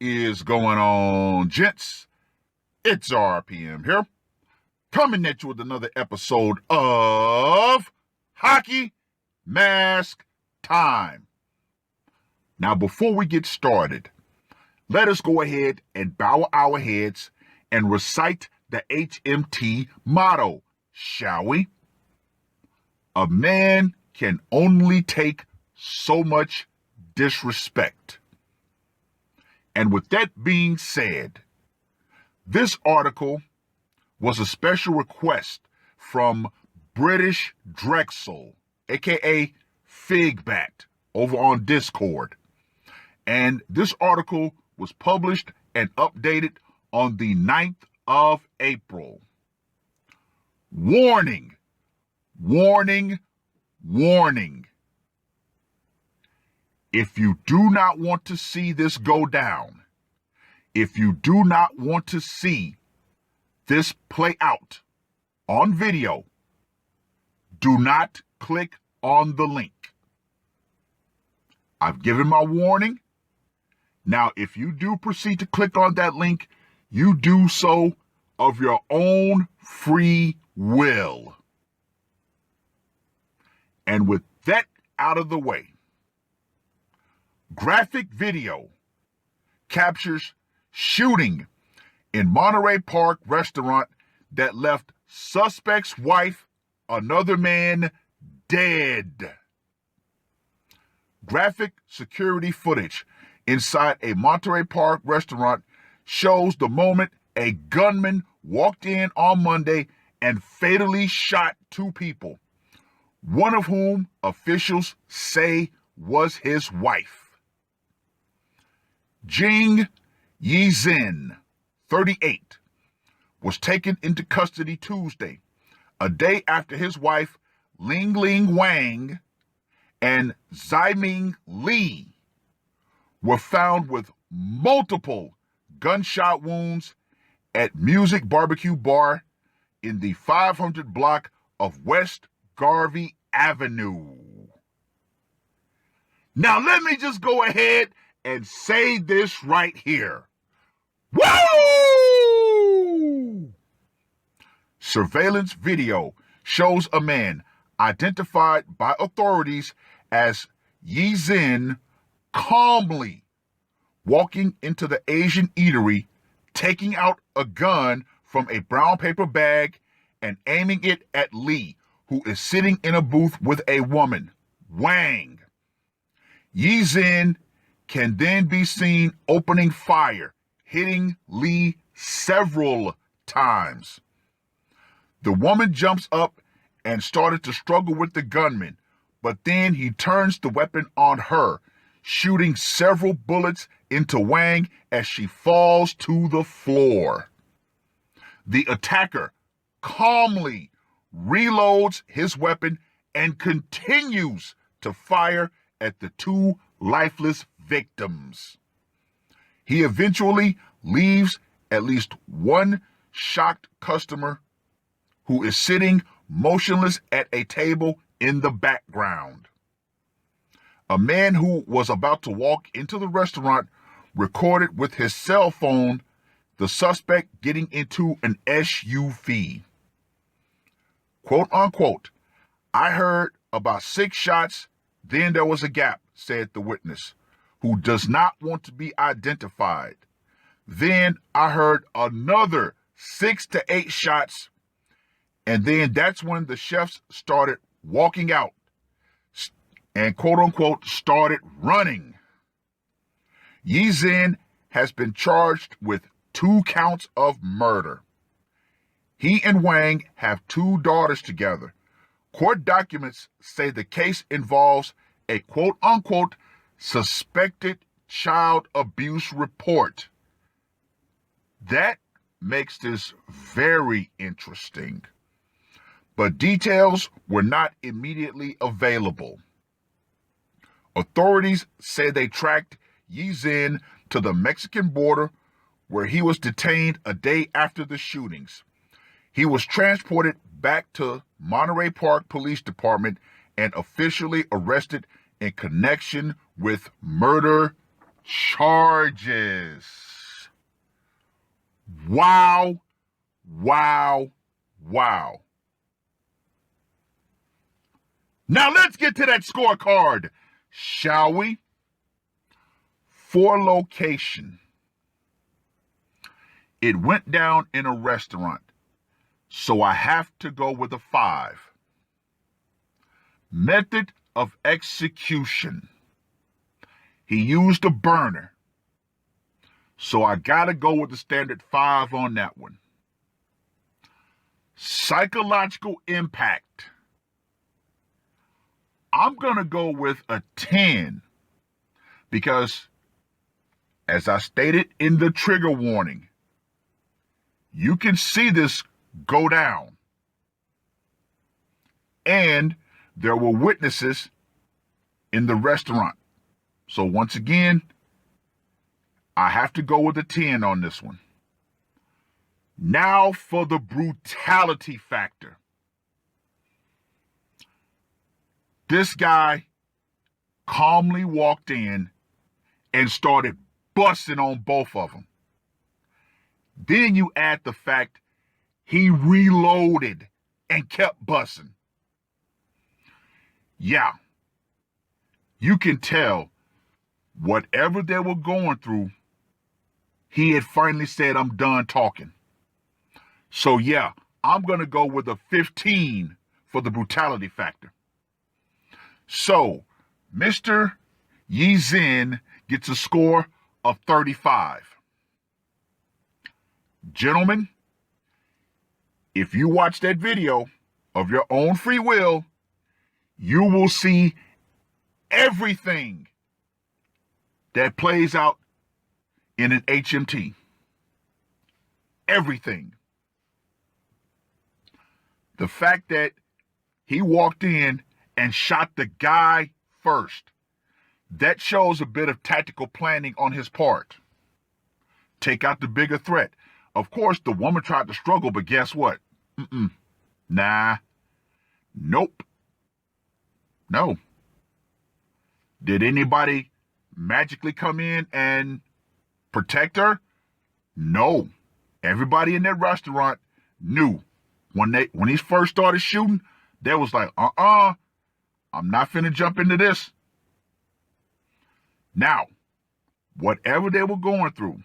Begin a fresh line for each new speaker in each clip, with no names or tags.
is going on, gents? It's RPM here, coming at you with another episode of Hockey Mask Time. Now, before we get started, let us go ahead and bow our heads and recite the HMT motto, shall we? A man can only take so much disrespect. And with that being said, this article was a special request from British Drexel, aka Figbat, over on Discord. And this article was published and updated on the 9th of April. Warning, warning, warning. If you do not want to see this go down, if you do not want to see this play out on video, do not click on the link. I've given my warning. Now, if you do proceed to click on that link, you do so of your own free will. And with that out of the way, graphic video captures shooting in Monterey Park restaurant that left suspect's wife, another man, dead. Graphic security footage inside a Monterey Park restaurant shows the moment a gunman walked in on Monday and fatally shot two people, one of whom officials say was his wife. Jing Yizhen, 38, was taken into custody Tuesday, a day after his wife, Ling Wang, and Ziming Li were found with multiple gunshot wounds at Music Barbecue Bar in the 500 block of West Garvey Avenue. Now, let me just go ahead and say this right here. Woo! Surveillance video shows a man identified by authorities as Yizhen calmly walking into the Asian eatery, taking out a gun from a brown paper bag and aiming it at Li, who is sitting in a booth with a woman, Wang. Yizhen can then be seen opening fire, hitting Li several times. The woman jumps up and started to struggle with the gunman, but then he turns the weapon on her, shooting several bullets into Wang as she falls to the floor. The attacker calmly reloads his weapon and continues to fire at the two lifeless victims. He eventually leaves at least one shocked customer who is sitting motionless at a table in the background. A man who was about to walk into the restaurant recorded with his cell phone the suspect getting into an SUV. Quote unquote, "I heard about 6 shots, then there was a gap," said the witness, who does not want to be identified. "Then I heard another 6 to 8 shots, and then that's when the chefs started walking out and quote unquote started running." Yizhen has been charged with 2 counts of murder. He and Wang have 2 daughters together. Court documents say the case involves a quote unquote suspected child abuse report. That makes this very interesting. But details were not immediately available. Authorities say they tracked Yizhen to the Mexican border, where he was detained a day after the shootings. He was transported back to Monterey Park Police Department and officially arrested in connection with murder charges. Wow, wow, wow. Now let's get to that scorecard, shall we? For location, it went down in a restaurant, so I have to go with a 5. Method of execution, he used a burner, so I gotta go with the standard 5 on that one. Psychological impact, I'm gonna go with a 10 because, as I stated in the trigger warning, you can see this go down. And there were witnesses in the restaurant. So once again, I have to go with a 10 on this one. Now for the brutality factor. This guy calmly walked in and started busting on both of them. Then you add the fact he reloaded and kept busting. Yeah, you can tell whatever they were going through, he had finally said, I'm done talking. So yeah, I'm going to go with a 15 for the brutality factor. So Mr. Yizin gets a score of 35. Gentlemen, if you watch that video of your own free will, you will see everything that plays out in an HMT. Everything. The fact that he walked in and shot the guy first, that shows a bit of tactical planning on his part. Take out the bigger threat. Of course, the woman tried to struggle, but guess what? Nah. Nope. No. Did anybody magically come in and protect her? No. Everybody in that restaurant knew when he first started shooting, they was like, I'm not finna jump into this. Now, whatever they were going through,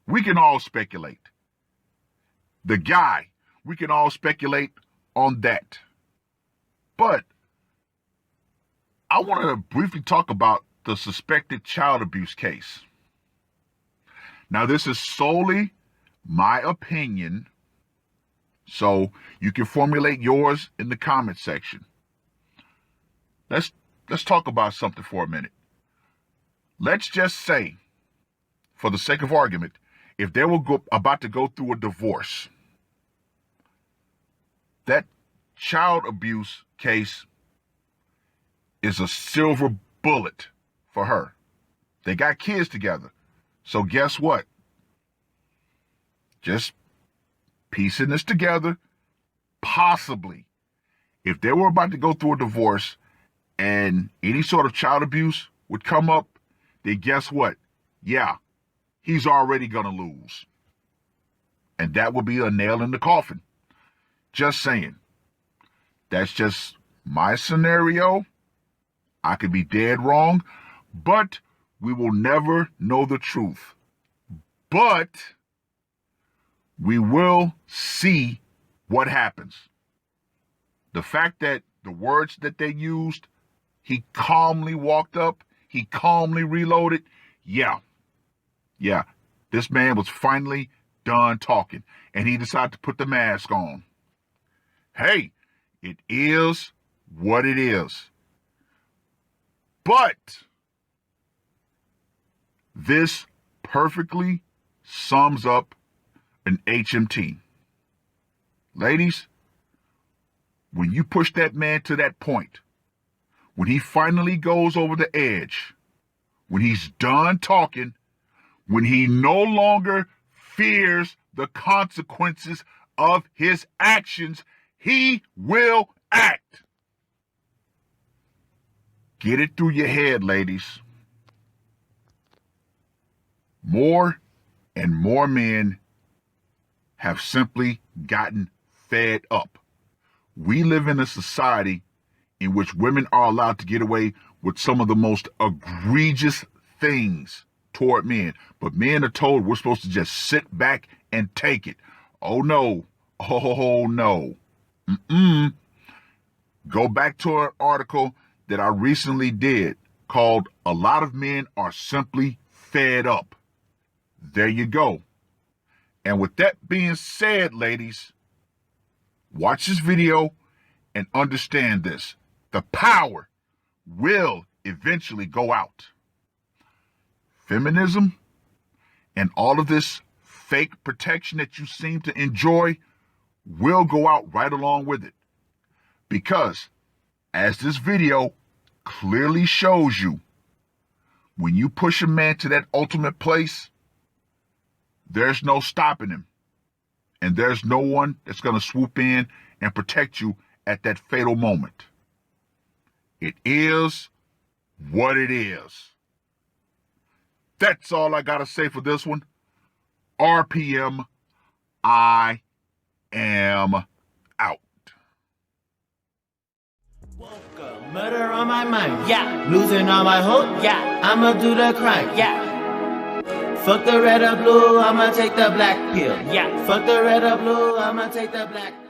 we can all speculate. The guy, we can all speculate on that. But I want to briefly talk about the suspected child abuse case. Now, this is solely my opinion, so you can formulate yours in the comment section. Let's talk about something for a minute. Let's just say, for the sake of argument, if they were about to go through a divorce, that child abuse case is a silver bullet for her. They got kids together. So guess what? Just piecing this together, possibly, if they were about to go through a divorce and any sort of child abuse would come up, then guess what? Yeah, he's already going to lose. And that would be a nail in the coffin. Just saying. That's just my scenario. I could be dead wrong, but we will never know the truth. But we will see what happens. The fact that the words that they used, he calmly walked up, he calmly reloaded. Yeah, this man was finally done talking, and he decided to put the mask on. Hey, it is what it is. But this perfectly sums up an HMT. Ladies, when you push that man to that point, when he finally goes over the edge, when he's done talking, when he no longer fears the consequences of his actions, he will act. Get it through your head, ladies. More and more men have simply gotten fed up. We live in a society in which women are allowed to get away with some of the most egregious things toward men. But men are told we're supposed to just sit back and take it. Oh no. Oh no. Go back to an article that I recently did called "A Lot of Men Are Simply Fed Up." There you go. And with that being said, ladies, watch this video and understand this. The power will eventually go out. Feminism and all of this fake protection that you seem to enjoy will go out right along with it. Because, as this video clearly shows you, when you push a man to that ultimate place, there's no stopping him. And there's no one that's going to swoop in and protect you at that fatal moment. It is what it is. That's all I got to say for this one. RPM, I am out.
Murder on my mind, yeah. Losing all my hope, yeah. I'ma do the crime, yeah. Fuck the red or blue, I'ma take the black pill, yeah. Fuck the red or blue, I'ma take the black pill.